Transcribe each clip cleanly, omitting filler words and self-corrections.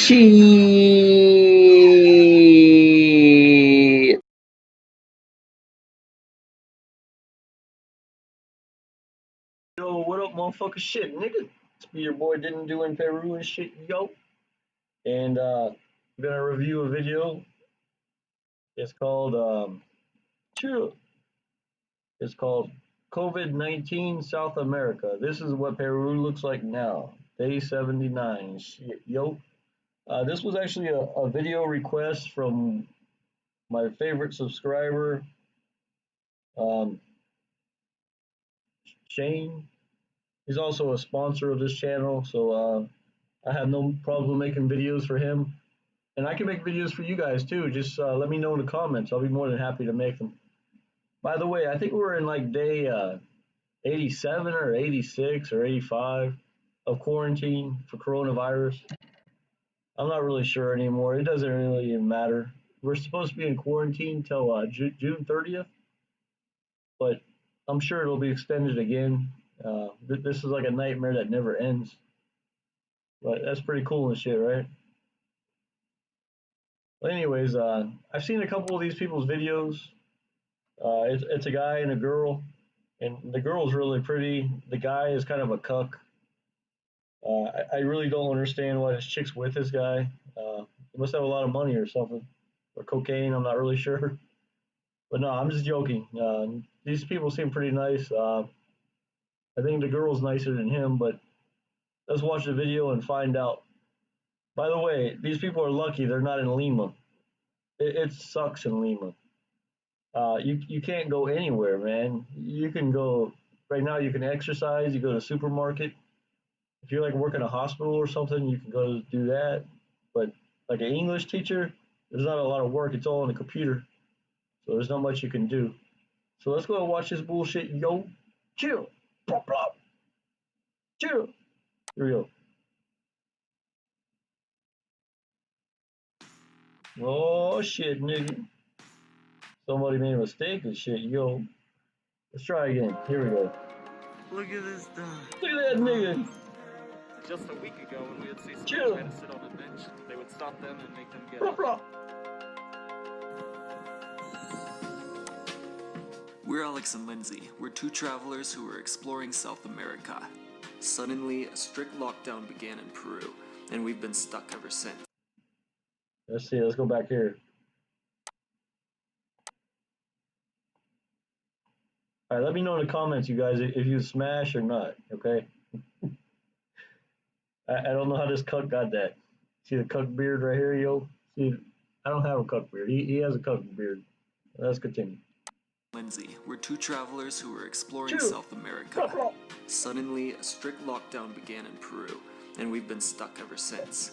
Shit. Yo, what up, motherfucker? Shit, nigga. It's me, your boy didn't do in Peru and shit, yo. And I'm gonna review a video. It's called chill. It's called COVID-19 South America. This is what Peru looks like now. Day 79. Shit, yo. This was actually a video request from my favorite subscriber, um, Shane. He's also a sponsor of this channel, so I have no problem making videos for him. And I can make videos for you guys too. Just let me know in the comments. I'll be more than happy to make them. By the way, I think we're in like day 87 or 86 or 85 of quarantine for coronavirus. I'm not really sure anymore. It doesn't really even matter. We're supposed to be in quarantine till June 30th, but I'm sure it'll be extended again. This is like a nightmare that never ends. But that's pretty cool and shit, right? But anyways, I've seen a couple of these people's videos. It's a guy and a girl, and the girl's really pretty. The guy is kind of a cuck. I really don't understand why this chick's with this guy. He must have a lot of money or something, or cocaine. I'm not really sure. But no, I'm just joking. These people seem pretty nice. I think the girl's nicer than him, but let's watch the video and find out. By the way, these people are lucky they're not in Lima. It sucks in Lima. You can't go anywhere, man. You can go right now. You can exercise. You go to the supermarket. If you're like working a hospital or something, you can go do that. But like an English teacher, there's not a lot of work. It's all on the computer, so there's not much you can do. So let's go and watch this bullshit. Yo, chill, plop, plop, chill. Here we go. Oh shit, nigga. Somebody made a mistake and shit. Yo, let's try again. Here we go. Look at this guy. Look at that nigga. Just a week ago, when we would see someone Chill. try to sit on a bench, they would stop them and make them get Plop, up. plop. We're Alex and Lindsay. We're two travelers who were exploring South America. Suddenly, a strict lockdown began in Peru, and we've been stuck ever since. Let's see. Let's go back here. All right, let me know in the comments, you guys, if you smash or not. Okay. I don't know how this cuck got that. See the cuck beard right here, yo. See, I don't have a cuck beard. He has a cuck beard. Let's continue. Lindsay, we're two travelers who were exploring Chill. South America. Suddenly, a strict lockdown began in Peru, and we've been stuck ever since.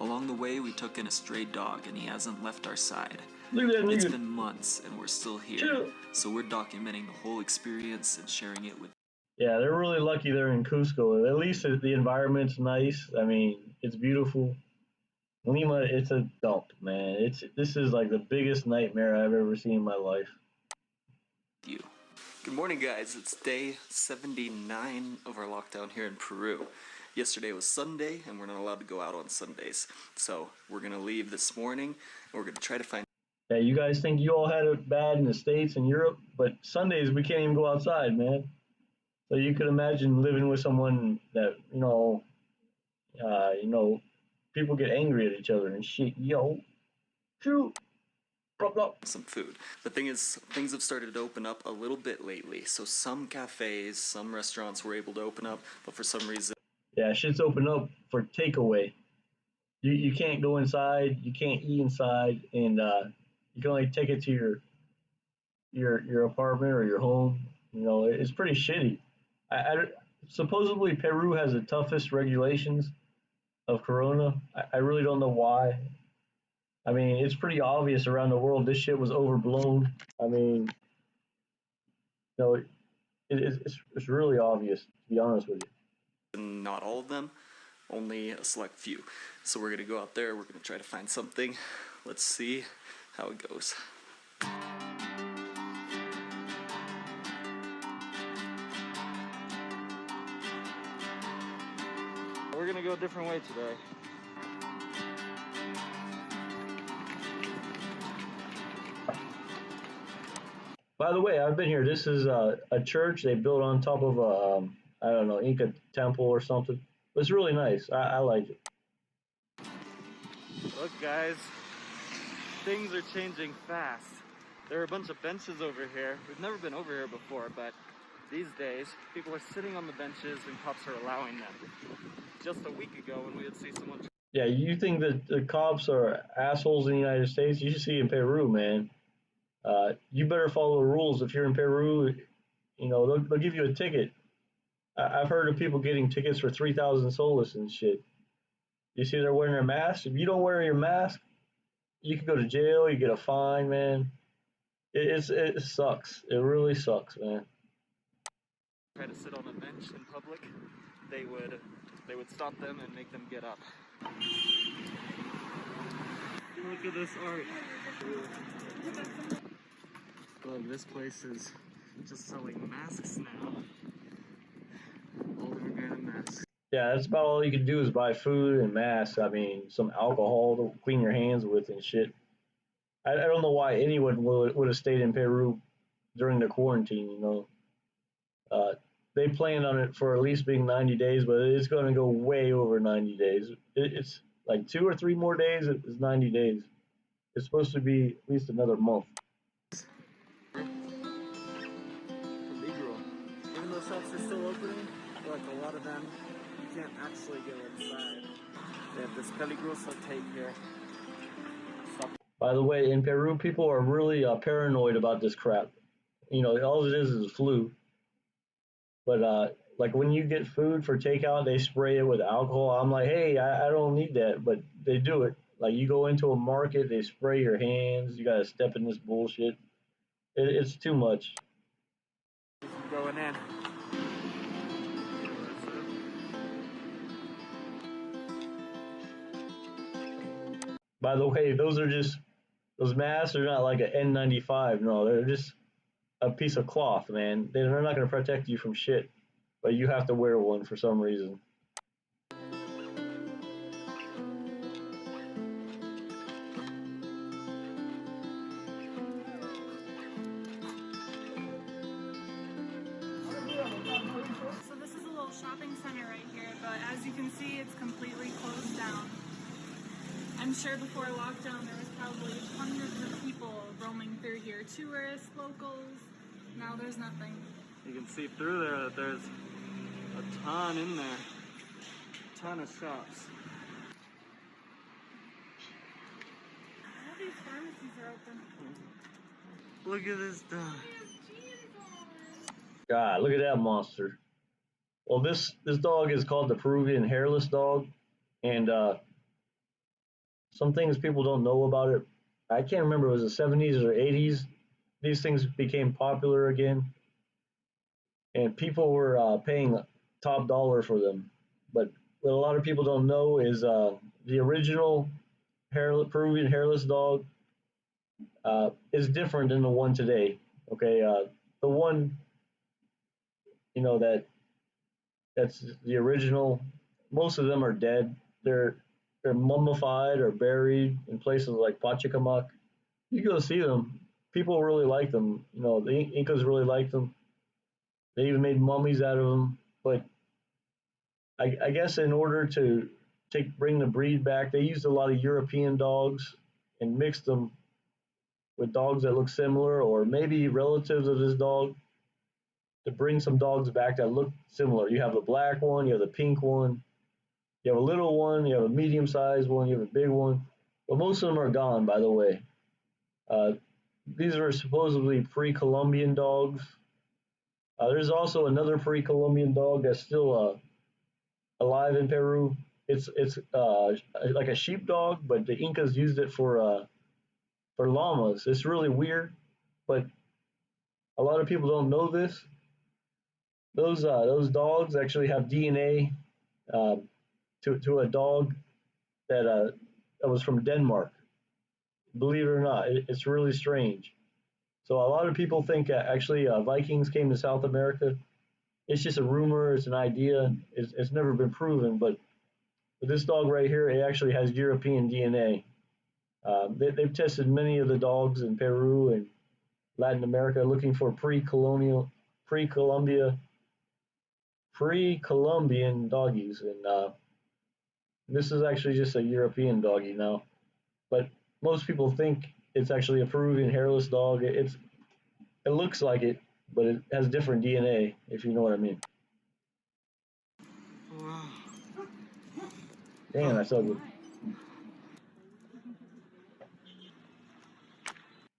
Along the way, we took in a stray dog, and he hasn't left our side. Look at that It's nigga. been months, and we're still here. Chill. So we're documenting the whole experience and sharing it with. Yeah, they're really lucky they're in Cusco. At least the environment's nice. I mean, it's beautiful. Lima, it's a dump, man. This is like the biggest nightmare I've ever seen in my life. You. Good morning, guys. It's day 79 of our lockdown here in Peru. Yesterday was Sunday, and we're not allowed to go out on Sundays. So we're gonna leave this morning, and we're gonna try to find. Yeah, you guys think you all had it bad in the States and Europe, but Sundays we can't even go outside, man. So you could imagine living with someone that, people get angry at each other and shit. Yo, shoot. Blah, blah. Some food. The thing is, things have started to open up a little bit lately. So some cafes, some restaurants were able to open up, but for some reason. Yeah, shit's open up for takeaway. You can't go inside, you can't eat inside, and you can only take it to your apartment or your home. You know, it's pretty shitty. Supposedly Peru has the toughest regulations of Corona. I really don't know why. I mean, it's pretty obvious around the world this shit was overblown. I mean, it's really obvious, to be honest with you. Not all of them, only a select few. So we're gonna go out there, we're gonna try to find something. Let's see how it goes. We're gonna go a different way today. By the way, I've been here. This is a church they built on top of a, I don't know, Inca temple or something. It's really nice. I like it. Look, guys, things are changing fast. There are a bunch of benches over here. We've never been over here before, but these days, people are sitting on the benches and cops are allowing them. Just a week ago, when we would see someone. Yeah, you think that the cops are assholes in the United States? You should see in Peru, man. You better follow the rules. If you're in Peru, you know they'll give you a ticket. I've heard of people getting tickets for 3,000 soles and shit. You see, they're wearing their masks. If you don't wear your mask, you can go to jail. You get a fine, man. It sucks. It really sucks, man. Try to sit on a bench in public, they would stop them and make them get up. Look at this art. Look, this place is just selling masks now. All different kind of masks. Yeah, that's about all you can do is buy food and masks. I mean, some alcohol to clean your hands with and shit. I don't know why anyone would have stayed in Peru during the quarantine. Uh, they planned on it for at least being 90 days, but it's going to go way over 90 days. It's like 2 or 3 more days. It's 90 days. It's supposed to be at least another month. Illegal. Even though shops are still opening, like a lot of them, you can't actually go inside. They have this peligroso tape here. By the way, in Peru, people are really paranoid about this crap. You know, all it is flu. But like when you get food for takeout, they spray it with alcohol. I'm like, hey, I don't need that, but they do it. Like you go into a market, they spray your hands. You gotta step in this bullshit. It's too much. Going in. By the way, those masks are not like an N95. No, they're just a piece of cloth, man. They're not gonna protect you from shit, but you have to wear one for some reason. So this is a little shopping center right here, but as you can see, it's completely closed down. I'm sure before lockdown there was probably hundreds of people roaming through here, tourists, locals. Now there's nothing. You can see through there that there's a ton in there. A ton of shops. All these pharmacies are open. Look at this dog. God, look at that monster. Well, this dog is called the Peruvian hairless dog, and some things people don't know about it. I can't remember it was the 70s or 80s. These things became popular again, and people were paying top dollar for them. But what a lot of people don't know is the original Peruvian hairless dog is different than the one today. Okay, the one that's the original. Most of them are dead. They're mummified or buried in places like Pachacamac. You go see them. People really like them. You know, the Incas really liked them. They even made mummies out of them. But I guess in order to bring the breed back, they used a lot of European dogs and mixed them with dogs that look similar or maybe relatives of this dog to bring some dogs back that look similar. You have the black one, you have the pink one, you have a little one, you have a medium sized one, you have a big one. But most of them are gone, by the way. Uh, these are supposedly pre-Columbian dogs. There's also another pre-Columbian dog that's still alive in Peru. It's like a sheepdog, but the Incas used it for llamas. It's really weird, but a lot of people don't know this. Those dogs actually have DNA uh, to a dog that was from Denmark. Believe it or not, it's really strange. So a lot of people think actually Vikings came to South America. It's just a rumor. It's an idea. It's never been proven. But this dog right here, it actually has European DNA. They've tested many of the dogs in Peru, and Latin America, looking for pre-Columbian doggies, and this is actually just a European doggy now. But most people think it's actually a Peruvian hairless dog. It looks like it, but it has different DNA, if you know what I mean. Wow. Damn, that's ugly.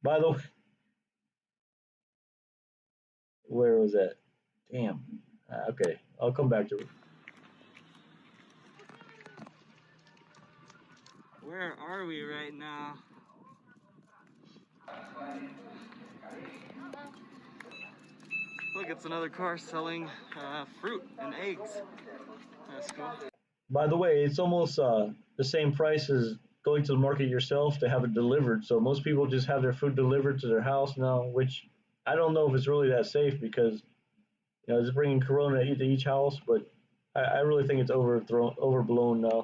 By the way, where was that? Damn. Okay, I'll come back to it. Where are we right now? Look, it's another car selling fruit and eggs. That's cool. By the way, it's almost the same price as going to the market yourself to have it delivered. So most people just have their food delivered to their house now, which I don't know if it's really that safe because it's bringing corona to each house. But I really think it's overblown now.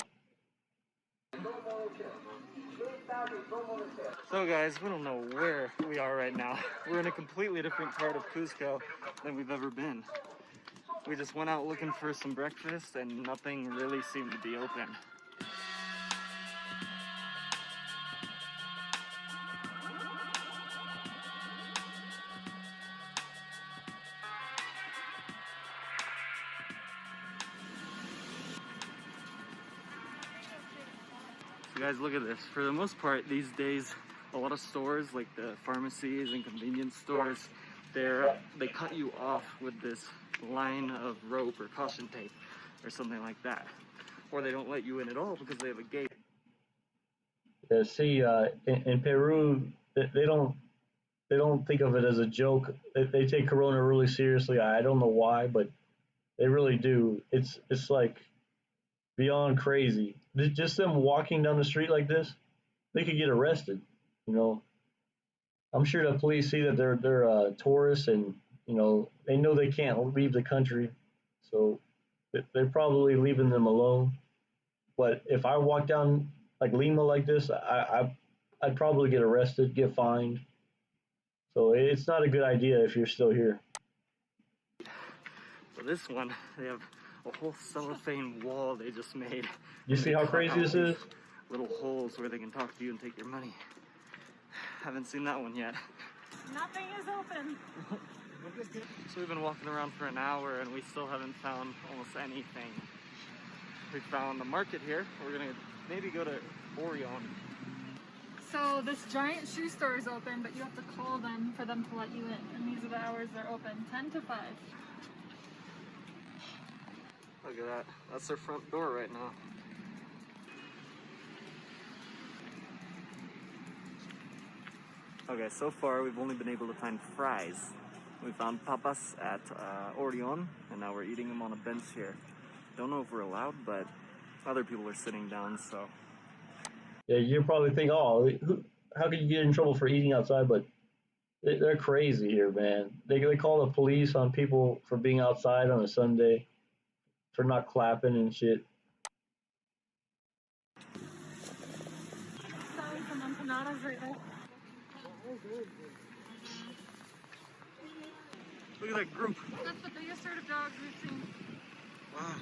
So guys, we don't know where we are right now. We're in a completely different part of Cusco than we've ever been. We just went out looking for some breakfast and nothing really seemed to be open. So guys, look at this. For the most part these days, a lot of stores like the pharmacies and convenience stores, they cut you off with this line of rope or caution tape or something like that, or they don't let you in at all because they have a gate. Yeah, see, in Peru, they don't think of it as a joke. They take corona really seriously. I don't know why, but they really do. It's like beyond crazy. Just them walking down the street like this, they could get arrested. You know, I'm sure the police see that they're tourists, and they know they can't leave the country, so they're probably leaving them alone. But if I walk down like Lima like this, I'd probably get arrested, get fined. So it's not a good idea if you're still here. So this one, they have a whole cellophane wall they just made. You see how crazy this is? Little holes where they can talk to you and take your money. Haven't seen that one yet. Nothing is open. So we've been walking around for an hour and we still haven't found almost anything. We found the market here. We're gonna maybe go to Orion. So this giant shoe store is open, but you have to call them for them to let you in. And these are the hours they're open, 10 to 5. Look at that. That's their front door right now. Okay, so far we've only been able to find fries. We found papas at Orion, and now we're eating them on a bench here. Don't know if we're allowed, but other people are sitting down, so. Yeah, you probably think, oh, how could you get in trouble for eating outside? But they're crazy here, man. They call the police on people for being outside on a Sunday, for not clapping and shit. Selling some empanadas right there. Look at that group. That's the biggest herd of dogs we've seen. Wow.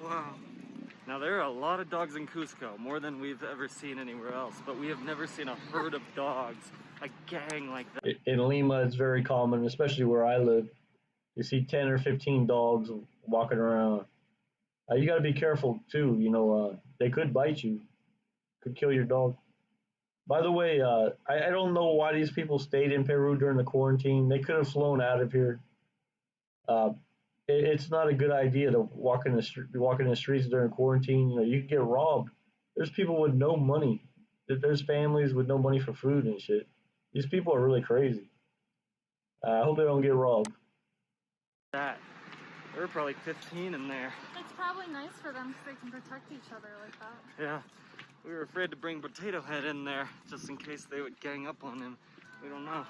Wow. Now there are a lot of dogs in Cusco, more than we've ever seen anywhere else, but we have never seen a herd of dogs, a gang like that. In Lima, it's very common, especially where I live. You see 10 or 15 dogs walking around. You got to be careful too. They could bite you, could kill your dog. By the way, I don't know why these people stayed in Peru during the quarantine. They could have flown out of here. It's not a good idea to walk in the streets during quarantine. You can get robbed. There's people with no money. There's families with no money for food and shit. These people are really crazy. I hope they don't get robbed. There were probably 15 in there. It's probably nice for them because they can protect each other like that. Yeah, we were afraid to bring Potato Head in there just in case they would gang up on him. We don't know.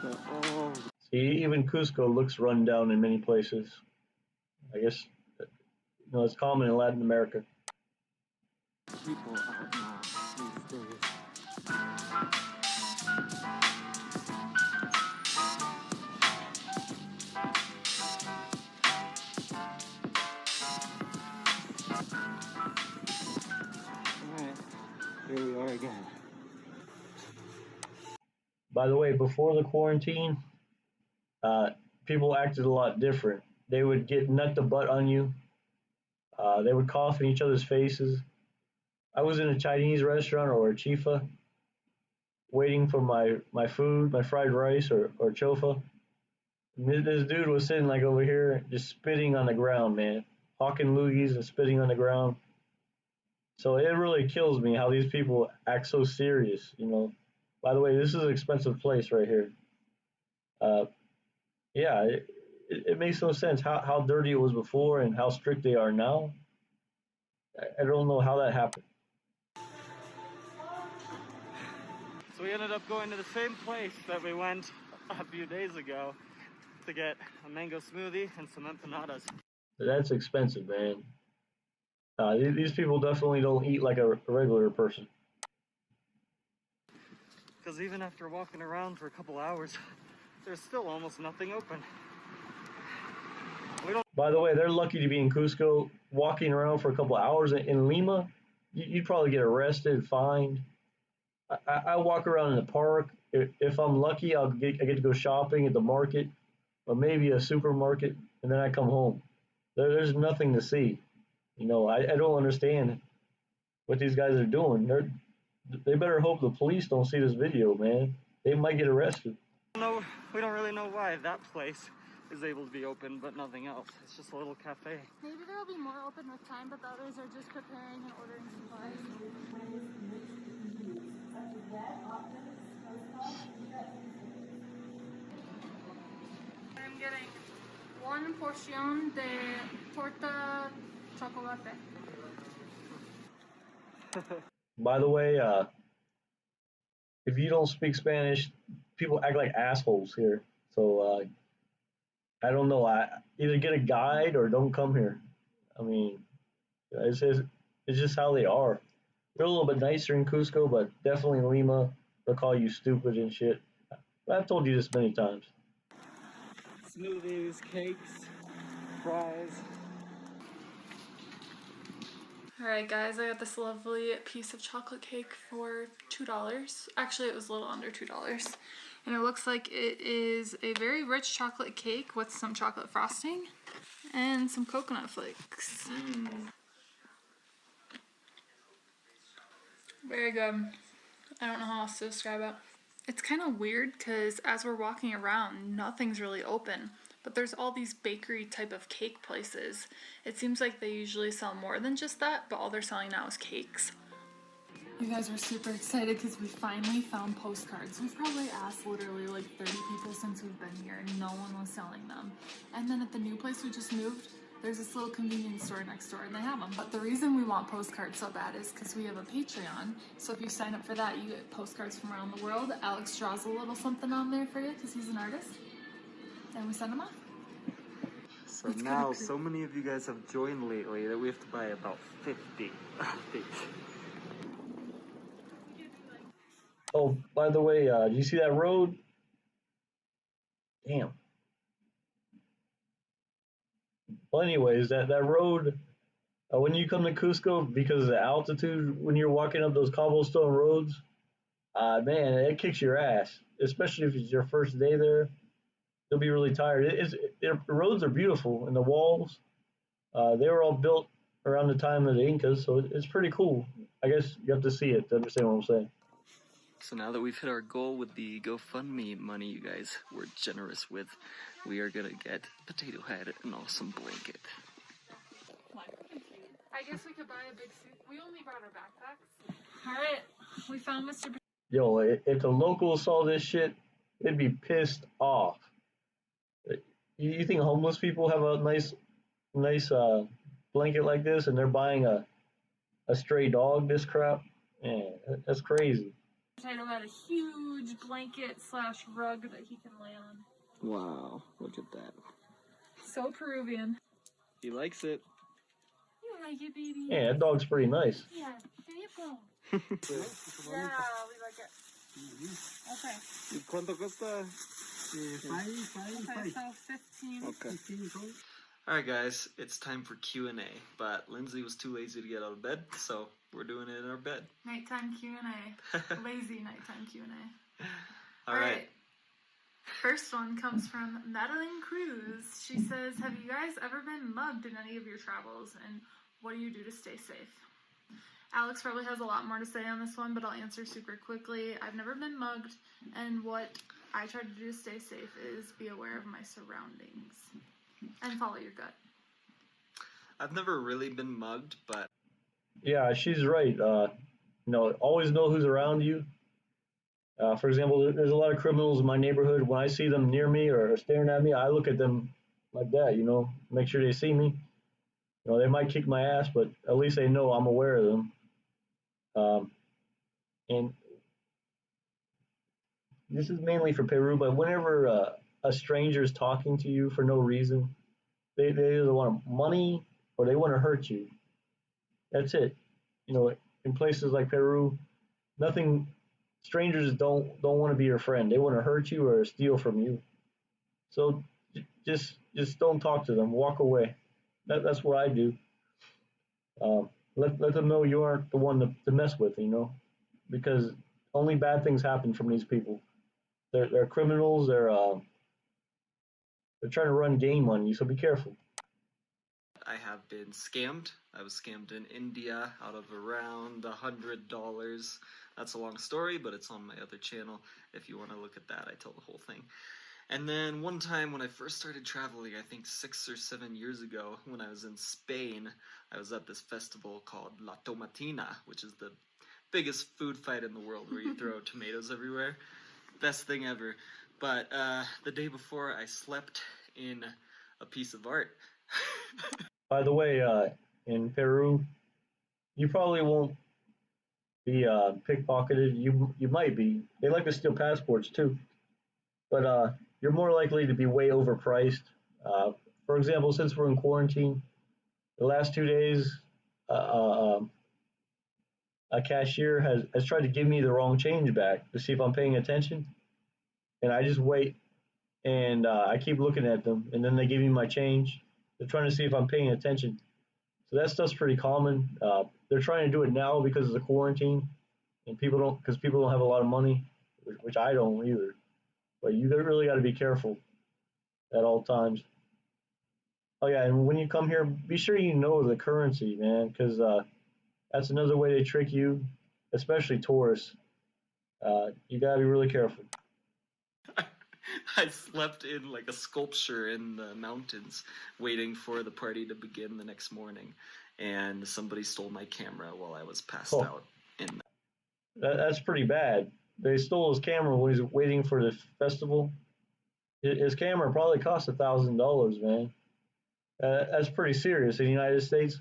Oh, See, even Cusco looks run down in many places. I guess it's common in Latin America. people out now these days. Alright, here we are again. By the way, before the quarantine, uh, people acted a lot different. They would get nut to butt on you. They would cough in each other's faces. I was in a Chinese restaurant or a chifa waiting for my food, my fried rice or chofa. This dude was sitting like over here, just spitting on the ground, man, hawking loogies and spitting on the ground. So it really kills me how these people act so serious. By the way, this is an expensive place right here. Uh, yeah, it makes no sense how dirty it was before and how strict they are now. I don't know how that happened. So we ended up going to the same place that we went a few days ago to get a mango smoothie and some empanadas. That's expensive, man. These people definitely don't eat like a regular person. Because even after walking around for a couple hours, there's still almost nothing open. By the way, they're lucky to be in Cusco. Walking around for a couple hours in Lima, you'd probably get arrested, fined. I walk around in the park. If I'm lucky, I get to go shopping at the market or maybe a supermarket, and then I come home. There's nothing to see. I don't understand what these guys are doing. They better hope the police don't see this video, man. They might get arrested. No, we don't really know why that place is able to be open, but nothing else. It's just a little cafe. Maybe there will be more open with time, but the others are just preparing and ordering supplies. I'm getting one porción de torta chocolate. By the way, if you don't speak Spanish, people act like assholes here. So I don't know. I either get a guide or don't come here. I mean, it's just how they are. They're a little bit nicer in Cusco, but definitely in Lima, they'll call you stupid and shit. I've told you this many times. Smoothies, cakes, fries. Alright guys, I got this lovely piece of chocolate cake for $2. Actually, it was a little under $2. And it looks like it is a very rich chocolate cake with some chocolate frosting and some coconut flakes. Very good. I don't know how else to describe it. It's kind of weird because as we're walking around, nothing's really open. But there's all these bakery type of cake places. It seems like they usually sell more than just that, but all they're selling now is cakes. You guys were super excited because we finally found postcards. We've probably asked literally like 30 people since we've been here and no one was selling them. And then at the new place we just moved, there's this little convenience store next door and they have them. But the reason we want postcards so bad is because we have a Patreon. So if you sign up for that, you get postcards from around the world. Alex draws a little something on there for you because he's an artist. And we send them off. So now, so many of you guys have joined lately that we have to buy about 50 of these. Oh, by the way, do you see that road? Damn. Well, anyways, that road, when you come to Cusco, because of the altitude, when you're walking up those cobblestone roads, man, it kicks your ass. Especially if it's your first day there, you'll be really tired. The roads are beautiful, and the walls, they were all built around the time of the Incas, so it's pretty cool. I guess you have to see it to understand what I'm saying. So now that we've hit our goal with the GoFundMe money you guys were generous with, we are gonna get Potato Head an awesome blanket. I guess we could buy a big suit. We only brought our backpacks. Alright, we found Mr. Yo, if the locals saw this shit, they'd be pissed off. You think homeless people have a nice blanket like this, and they're buying a stray dog this crap? Man, that's crazy. Potato had a huge blanket / rug that he can lay on. Wow, look at that. So Peruvian. He likes it. You like it, baby? Yeah, that dog's pretty nice. Yeah, there you go. Yeah, we like it. Okay. ¿Cuánto cuesta? Okay, so 15. Okay. Alright guys, it's time for Q&A, but Lindsay was too lazy to get out of bed, so we're doing it in our bed. Nighttime Q&A. Lazy nighttime Q&A. Alright. First one comes from Madeline Cruz. She says, have you guys ever been mugged in any of your travels, and what do you do to stay safe? Alex probably has a lot more to say on this one, but I'll answer super quickly. I've never been mugged, and what I try to do to stay safe is be aware of my surroundings and follow your gut. I've never really been mugged, but... Yeah, she's right. Always know who's around you. For example, there's a lot of criminals in my neighborhood. When I see them near me or staring at me, I look at them like that, make sure they see me. They might kick my ass, but at least they know I'm aware of them. And this is mainly for Peru, but whenever a stranger is talking to you for no reason, they either want money or they want to hurt you. That's it. In places like Peru, strangers don't want to be your friend. They want to hurt you or steal from you. So just don't talk to them. Walk away. That's what I do. Let them know you aren't the one to mess with, because only bad things happen from these people. They're criminals. They're trying to run game on you. So be careful. I have been scammed. I was scammed in India out of around $100. That's a long story, but it's on my other channel. If you want to look at that, I tell the whole thing. And then one time when I first started traveling, I think 6 or 7 years ago, when I was in Spain, I was at this festival called La Tomatina, which is the biggest food fight in the world where you throw tomatoes everywhere. Best thing ever. But the day before, I slept in a piece of art. By the way, in Peru, you probably won't be pickpocketed. You might be. They like to steal passports too, but you're more likely to be way overpriced. For example, since we're in quarantine, the last 2 days, a cashier has tried to give me the wrong change back to see if I'm paying attention, and I just wait and I keep looking at them, and then they give me my change. They're trying to see if I'm paying attention. So that stuff's pretty common. They're trying to do it now because of the quarantine, and people don't have a lot of money, which I don't either. But you really got to be careful at all times. Oh yeah, and when you come here, be sure you know the currency, man, because that's another way they trick you, especially tourists. You got to be really careful. I slept in like a sculpture in the mountains waiting for the party to begin the next morning, and somebody stole my camera while I was passed out in That's pretty bad. They stole his camera when he was waiting for the festival. His camera probably cost $1,000, man. That's pretty serious in the United States.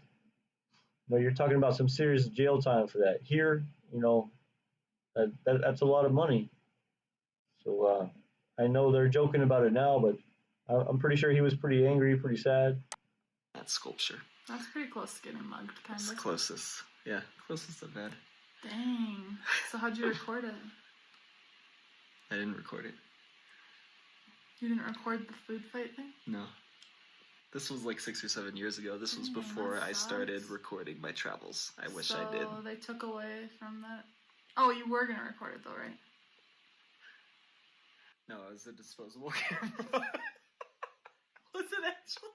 You're talking about some serious jail time for that. Here, that's a lot of money. So I know they're joking about it now, but I'm pretty sure he was pretty angry, pretty sad. that sculpture. That's pretty close to getting mugged, kind It's of. closest. Yeah, closest to bed. Dang. So how'd you record it? I didn't record it. You didn't record the food fight thing? No. This was like 6 or 7 years ago. This was before I started recording my travels. I wish I did. So they took away from that. Oh, you were gonna record it though, right? No, it was a disposable camera. Was it actually?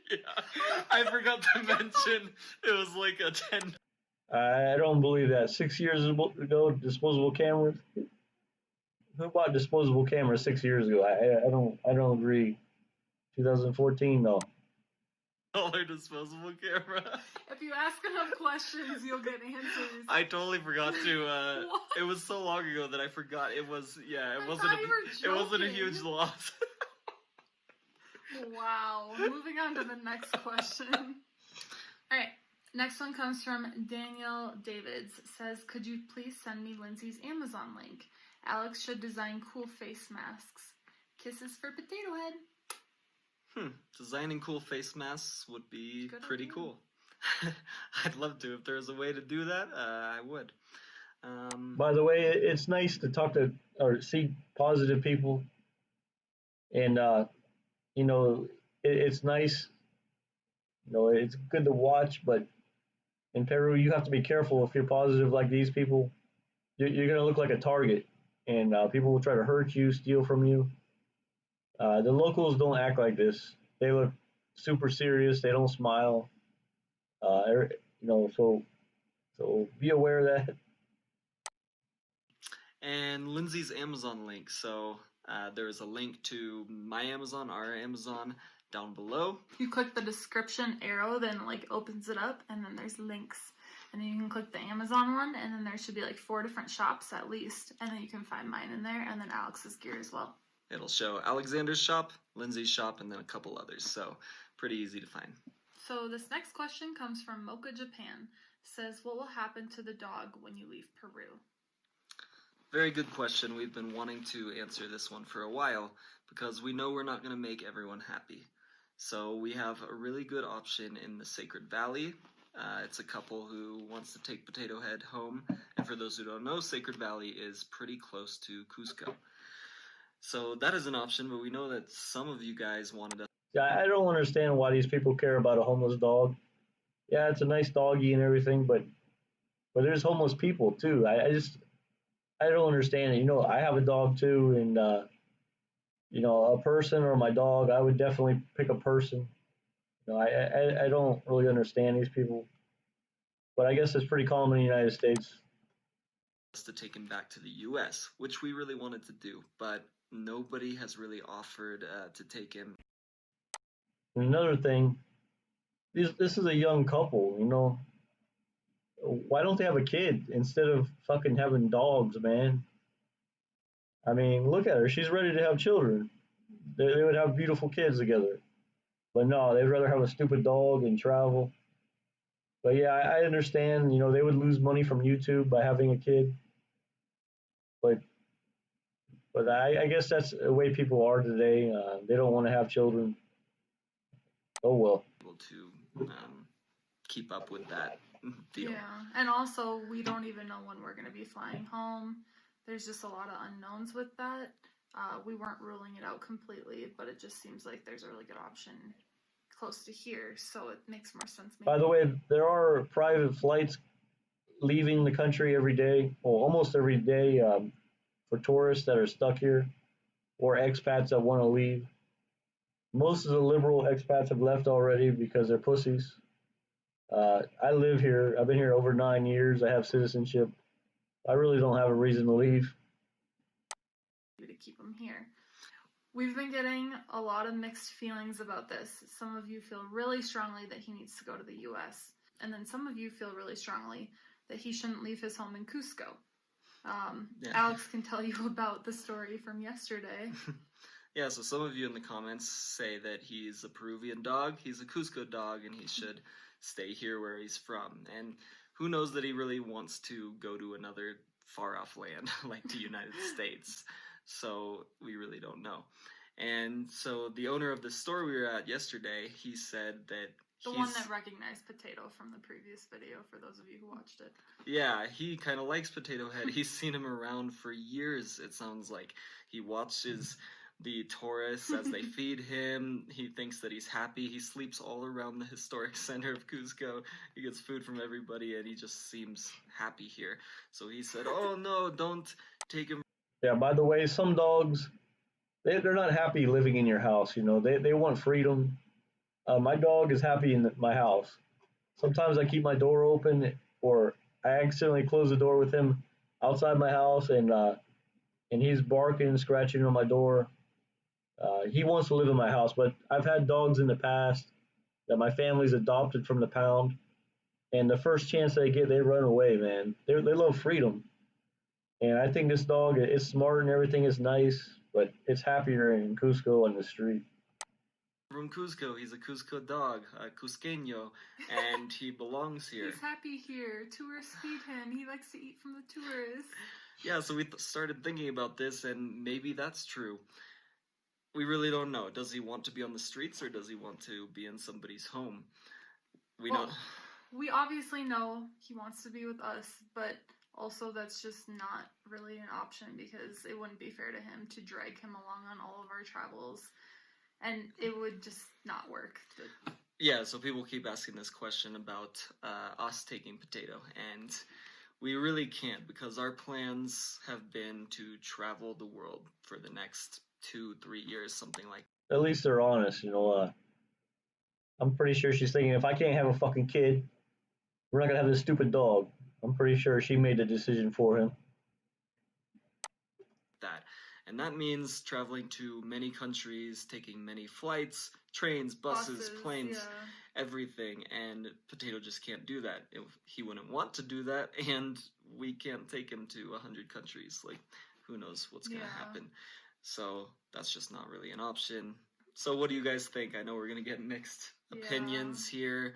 Yeah. I forgot to mention it was like a 10. I don't believe that. 6 years ago, disposable cameras. Who bought disposable cameras 6 years ago? I don't agree. 2014, no. $1 disposable camera. If you ask enough questions, you'll get answers. I totally forgot to. It was so long ago that I forgot. It was it wasn't a huge loss. Wow. Moving on to the next question. All right. Next one comes from Daniel Davids. Says, could you please send me Lindsay's Amazon link? Alex should design cool face masks. Kisses for Potato Head. Designing cool face masks would be pretty idea. cool. I'd love to. If there was a way to do that, I would. By the way, it's nice to talk to or see positive people, and you know, it's nice. You know, it's good to watch, but in Peru, you have to be careful if you're positive like these people. You're going to look like a target, and people will try to hurt you, steal from you. The locals don't act like this. They look super serious. They don't smile. So be aware of that. And Lindsay's Amazon link. So there's a link to my Amazon, our Amazon, down below. You click the description arrow, then it like opens it up, and then there's links. And then you can click the Amazon one, and then there should be like 4 different shops at least. And then you can find mine in there, and then Alex's gear as well. It'll show Alexander's shop, Lindsay's shop, and then a couple others. So pretty easy to find. So this next question comes from Mocha Japan. Says, what will happen to the dog when you leave Peru? Very good question. We've been wanting to answer this one for a while because we know we're not going to make everyone happy. So we have a really good option in the Sacred Valley. It's a couple who wants to take Potato Head home. And for those who don't know, Sacred Valley is pretty close to Cusco. So that is an option, but we know that some of you guys wanted us. Yeah, I don't understand why these people care about a homeless dog. Yeah, it's a nice doggy and everything, but there's homeless people too. I don't understand it. You know, I have a dog too, and you know, a person or my dog, I would definitely pick a person. You know, I don't really understand these people, but I guess it's pretty common in the United States. To take him back to the U.S., which we really wanted to do, but nobody has really offered to take him. And another thing, this is a young couple. You know, why don't they have a kid instead of fucking having dogs, man? I mean, look at her. She's ready to have children. They would have beautiful kids together. But no, they'd rather have a stupid dog and travel. But yeah, I understand. You know, they would lose money from YouTube by having a kid. But I guess that's the way people are today. They don't want to have children. Oh well. Able to keep up with that deal. Yeah, and also we don't even know when we're going to be flying home. There's just a lot of unknowns with that. We weren't ruling it out completely, but it just seems like there's a really good option close to here, so it makes more sense. By the way, there are private flights leaving the country every day, or almost every day, for tourists that are stuck here or expats that want to leave. Most of the liberal expats have left already because they're pussies. I live here. I've been here over 9 years. I have citizenship. I really don't have a reason to leave. To keep them here. We've been getting a lot of mixed feelings about this. Some of you feel really strongly that he needs to go to the US, and then some of you feel really strongly that he shouldn't leave his home in Cusco. Alex can tell you about the story from yesterday. Yeah, so some of you in the comments say that he's a Peruvian dog, he's a Cusco dog, and he should stay here where he's from. And who knows that he really wants to go to another far-off land like the United States. So we really don't know. And so the owner of the store we were at yesterday, he said that the one that recognized Potato from the previous video, for those of you who watched it. Yeah, he kind of likes Potato Head. He's seen him around for years, it sounds like. He watches the tourists as they feed him. He thinks that he's happy. He sleeps all around the historic center of Cusco. He gets food from everybody, and he just seems happy here. So he said, oh no, don't take him. Yeah, by the way, some dogs, they're not happy living in your house. You know, they want freedom. My dog is happy in my house. Sometimes I keep my door open, or I accidentally close the door with him outside my house, and he's barking, scratching on my door. He wants to live in my house, but I've had dogs in the past that my family's adopted from the pound, and the first chance they get, they run away, man. They love freedom. And I think this dog is smart and everything is nice, but it's happier in Cusco on the street. From Cusco. He's a Cusco dog, a Cusqueño, and he belongs here. He's happy here. Tourists feed him. He likes to eat from the tourists. Yeah, so we started thinking about this, and maybe that's true. We really don't know. Does he want to be on the streets, or does he want to be in somebody's home? We obviously know he wants to be with us, but also that's just not really an option because it wouldn't be fair to him to drag him along on all of our travels, and it would just not work. Yeah, so people keep asking this question about us taking Potato, and we really can't because our plans have been to travel the world for the next 2-3 years, something like At least they're honest, I'm pretty sure she's thinking, if I can't have a fucking kid, we're not gonna have this stupid dog. I'm pretty sure she made the decision for him. that. And that means traveling to many countries, taking many flights, trains, buses, planes, everything. And Potato just can't do that. He wouldn't want to do that, and we can't take him to 100 countries. Like, who knows what's gonna happen. So that's just not really an option. So what do you guys think? I know we're gonna get mixed opinions here.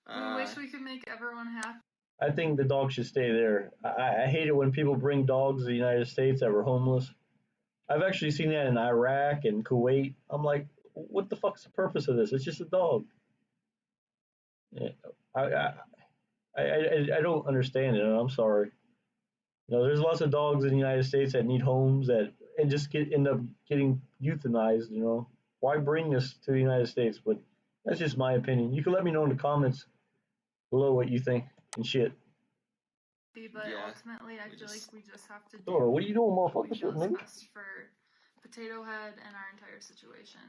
We wish we could make everyone happy. I think the dog should stay there. I hate it when people bring dogs to the United States that were homeless. I've actually seen that in Iraq and Kuwait. I'm like, what the fuck's the purpose of this? It's just a dog. Yeah, I don't understand it. I'm sorry. There's lots of dogs in the United States that need homes and just end up getting euthanized. Why bring this to the United States? But that's just my opinion. You can let me know in the comments below what you think and shit. But ultimately, I feel like we just have to do what are you doing, what motherfucker? best for Potato Head and our entire situation.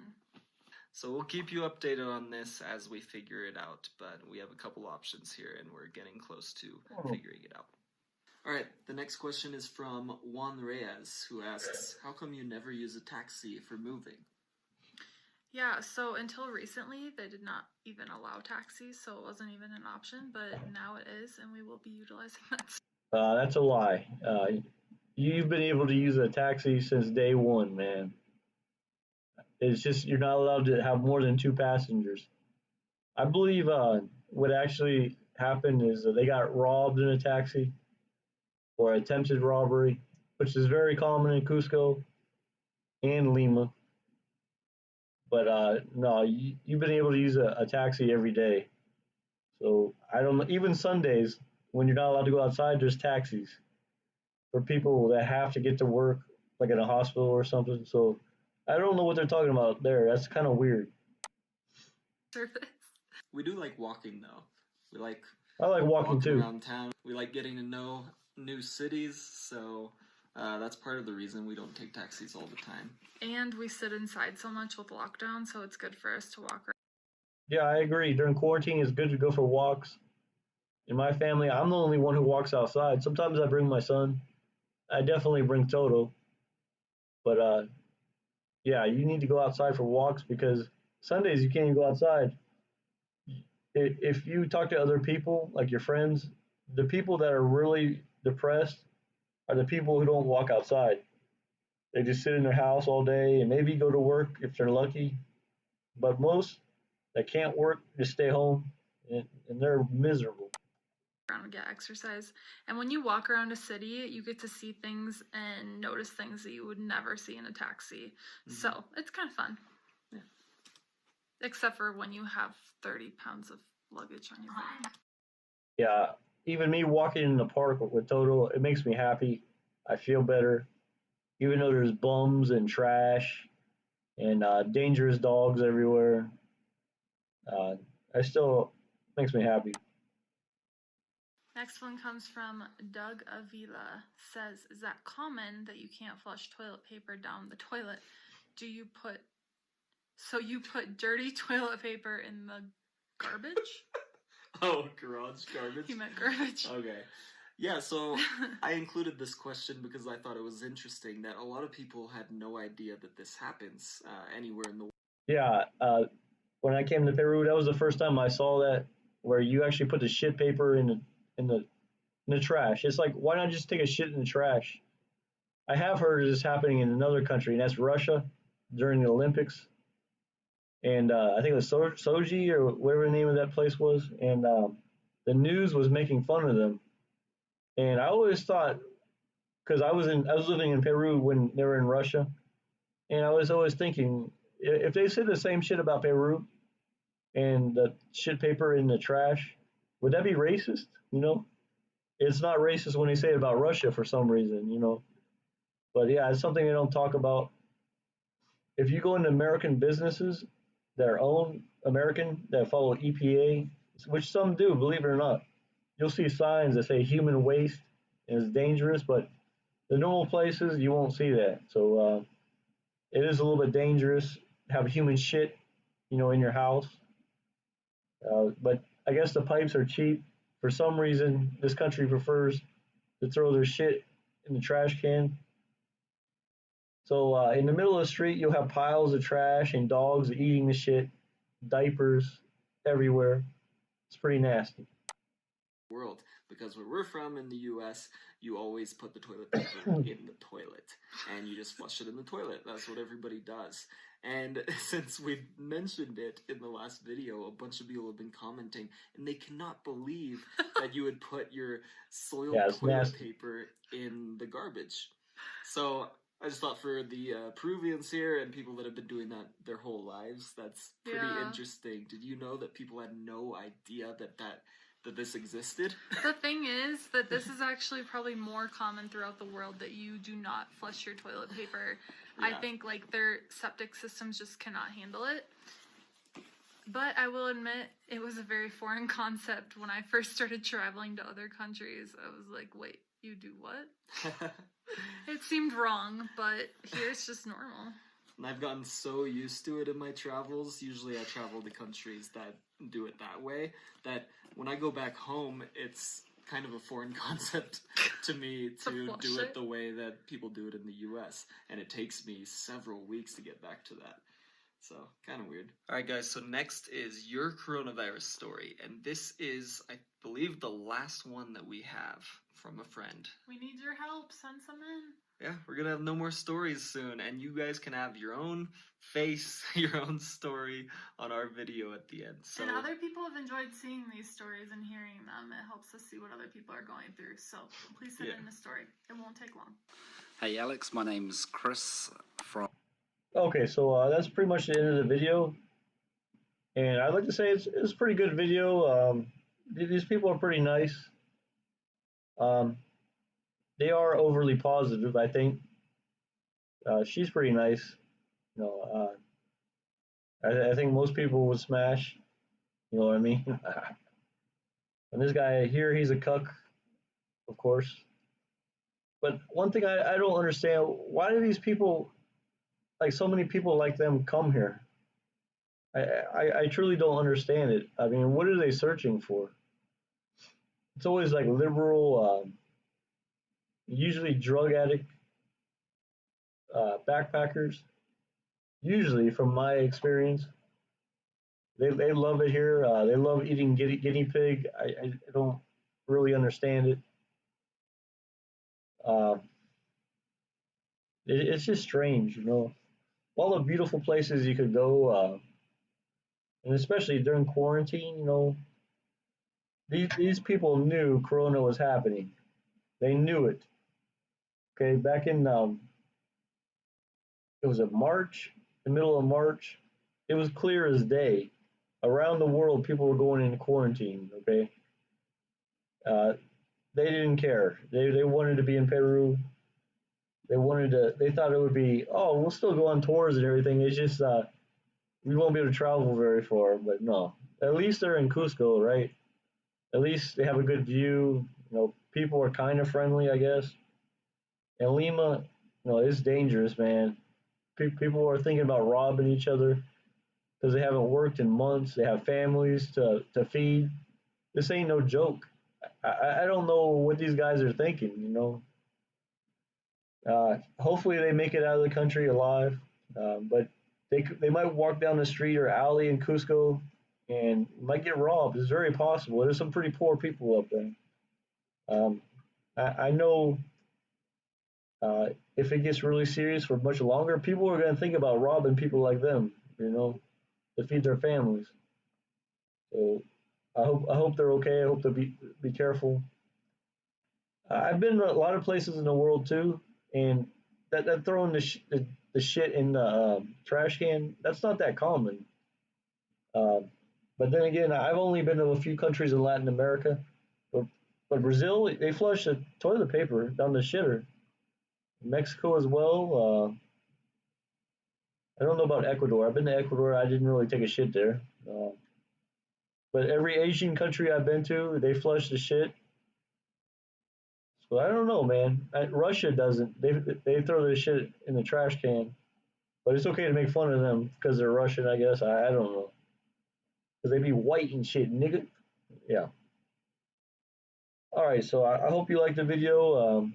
So we'll keep you updated on this as we figure it out, but we have a couple options here, and we're getting close to figuring it out. All right, the next question is from Juan Reyes, who asks, how come you never use a taxi for moving? Yeah, so until recently, they did not even allow taxis, so it wasn't even an option, but now it is, and we will be utilizing that. That's a lie. You've been able to use a taxi since day one, man. It's just you're not allowed to have more than 2 passengers. I believe what actually happened is that they got robbed in a taxi or attempted robbery, which is very common in Cusco and Lima. But no, you've been able to use a taxi every day. So I don't know. Even Sundays, when you're not allowed to go outside, there's taxis for people that have to get to work, like in a hospital or something. So I don't know what they're talking about there. That's kind of weird. We do like walking, though. I like walking too. Around town. We like getting to know new cities, so that's part of the reason we don't take taxis all the time. And we sit inside so much with lockdown, so it's good for us to walk around. Yeah, I agree. During quarantine, it's good to go for walks. In my family, I'm the only one who walks outside. Sometimes I bring my son. I definitely bring Toto. But yeah, you need to go outside for walks because Sundays you can't even go outside. If you talk to other people, like your friends, the people that are really depressed are the people who don't walk outside. They just sit in their house all day and maybe go to work if they're lucky. But most that can't work just stay home and they're miserable. Around and get exercise. And when you walk around a city, you get to see things and notice things that you would never see in a taxi. Mm-hmm. So it's kind of fun. Yeah. Except for when you have 30 pounds of luggage on your back. Yeah, even me walking in the park with Toto, it makes me happy. I feel better. Even though there's bums and trash and dangerous dogs everywhere, I still makes me happy. Next one comes from Doug Avila. Says, is that common that you can't flush toilet paper down the toilet? You put dirty toilet paper in the garbage? Oh, garage garbage? He meant garbage. Okay. Yeah, so I included this question because I thought it was interesting that a lot of people had no idea that this happens anywhere in the world. Yeah, when I came to Peru, that was the first time I saw that, where you actually put the shit paper in the trash. It's like, why not just take a shit in the trash? I have heard of this happening in another country, and that's Russia during the Olympics. and I think it was Soji or whatever the name of that place was, and the news was making fun of them. And I always thought, because I was living in Peru when they were in Russia, and I was always thinking, if they said the same shit about Peru and the shit paper in the trash, would that be racist? You know, it's not racist when they say it about Russia for some reason, you know. But yeah, it's something they don't talk about. If you go into American businesses that are owned American that follow EPA, which some do, believe it or not, you'll see signs that say human waste is dangerous, but the normal places you won't see that. So it is a little bit dangerous to have human shit, you know, in your house. But I guess the pipes are cheap. For some reason, this country prefers to throw their shit in the trash can. So in the middle of the street, you'll have piles of trash and dogs eating the shit, diapers everywhere. It's pretty nasty. World, because where we're from in the US, you always put the toilet paper in the toilet and you just flush it in the toilet. That's what everybody does. And since we mentioned it in the last video, a bunch of people have been commenting and they cannot believe that you would put your soiled toilet nasty. paper in the garbage. So I just thought for the Peruvians here and people that have been doing that their whole lives, that's pretty interesting. Did you know that people had no idea that this existed? The thing is that this is actually probably more common throughout the world that you do not flush your toilet paper. Yeah. I think like their septic systems just cannot handle it. But I will admit it was a very foreign concept when I first started traveling to other countries. I was like, wait, you do what? It seemed wrong, but here it's just normal. And I've gotten so used to it in my travels. Usually I travel to countries that do it that way, that when I go back home, it's kind of a foreign concept to me to do it the way that people do it in the US. And it takes me several weeks to get back to that. So, kind of weird. Alright guys, so next is your coronavirus story. And this is, I believe, the last one that we have from a friend. We need your help. Send some in. Yeah, we're gonna have no more stories soon, and you guys can have your own face, your own story on our video at the end. So, and other people have enjoyed seeing these stories and hearing them. It helps us see what other people are going through. So please send in a story. It won't take long. Hey Alex, my name's Chris from... Okay, so that's pretty much the end of the video. And I'd like to say it's a pretty good video. These people are pretty nice. They are overly positive, I think. She's pretty nice. You know, I think most people would smash. You know what I mean? And this guy here, he's a cuck, of course. But one thing I don't understand, why do these people, like so many people like them, come here? I truly don't understand it. I mean, what are they searching for? It's always like liberal, usually drug addict backpackers. Usually, from my experience, they love it here. They love eating guinea pig. I don't really understand it. It's just strange, you know. All the beautiful places you could go, and especially during quarantine, you know, these people knew Corona was happening. They knew it. Okay, back in it was in March, the middle of March. It was clear as day. Around the world, people were going into quarantine. Okay, they didn't care. They wanted to be in Peru. They thought it would be, oh, we'll still go on tours and everything. It's just we won't be able to travel very far. But no, at least they're in Cusco, right? At least they have a good view. You know, people are kind of friendly, I guess. And Lima, you know, it's dangerous, man. People are thinking about robbing each other because they haven't worked in months. They have families to feed. This ain't no joke. I don't know what these guys are thinking, you know. Hopefully they make it out of the country alive, but they might walk down the street or alley in Cusco and might get robbed. It's very possible. There's some pretty poor people up there. I know if it gets really serious for much longer, people are going to think about robbing people like them. You know, to feed their families. So I hope they're okay. I hope they'll be careful. I've been to a lot of places in the world too, and that throwing the shit in the trash can, that's not that common. Uh, but then again, I've only been to a few countries in Latin America, but, but Brazil, they flush the toilet paper down the shitter. Mexico as well. I don't know about Ecuador. I've been to Ecuador. I didn't really take a shit there. But every Asian country I've been to, they flush the shit. So I don't know, man. Russia doesn't. They throw their shit in the trash can. But it's okay to make fun of them because they're Russian, I guess. I don't know. Because they be white and shit, nigga. Yeah. All right, so I hope you liked the video.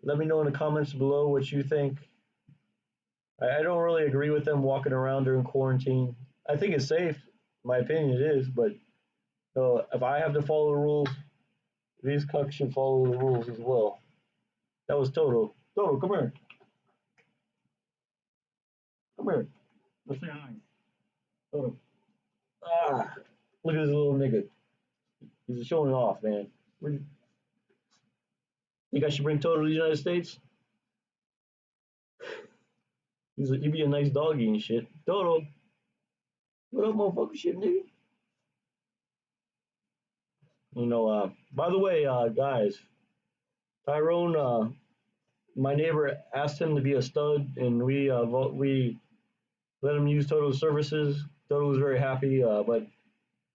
Let me know in the comments below what you think. I don't really agree with them walking around during quarantine. I think it's safe. In my opinion, it is. But if I have to follow the rules, these cucks should follow the rules as well. That was Toto. Toto, come here. Come here. Let's say hi. Toto. Ah, look at this little nigga. He's showing off, man. Think I should bring Toto to the United States? He'd be a nice doggy and shit. Toto, what up, motherfucker? Shit, nigga. By the way, guys, Tyrone, my neighbor asked him to be a stud, and we let him use Toto's services. Toto was very happy, but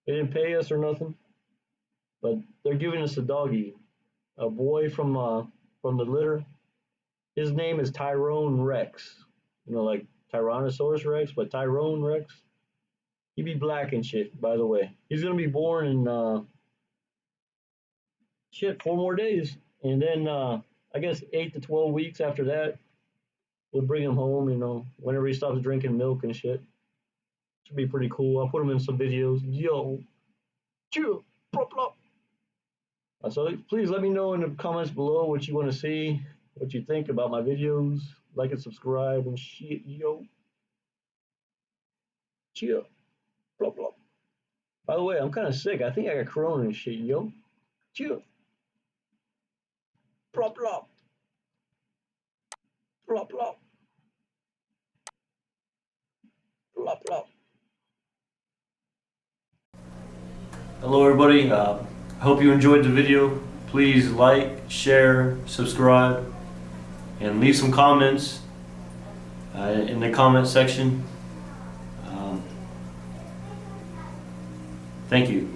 they didn't pay us or nothing. But they're giving us a doggy, a boy from the litter. His name is Tyrone Rex. Like Tyrannosaurus Rex, but Tyrone Rex. He be black and shit, by the way. He's gonna be born in 4 more days, and then I guess 8 to 12 weeks after that, we'll bring him home. Whenever he stops drinking milk and shit, should be pretty cool. I'll put him in some videos. Yo, chew, plop plop. So please let me know in the comments below what you want to see, what you think about my videos. Like and subscribe and shit, yo. Cheer, plop plop. By the way, I'm kind of sick. I think I got corona and shit, yo. Cheer. Plop plop. Plop plop. Plop plop. Hello everybody. I hope you enjoyed the video. Please like, share, subscribe, and leave some comments in the comment section. Thank you.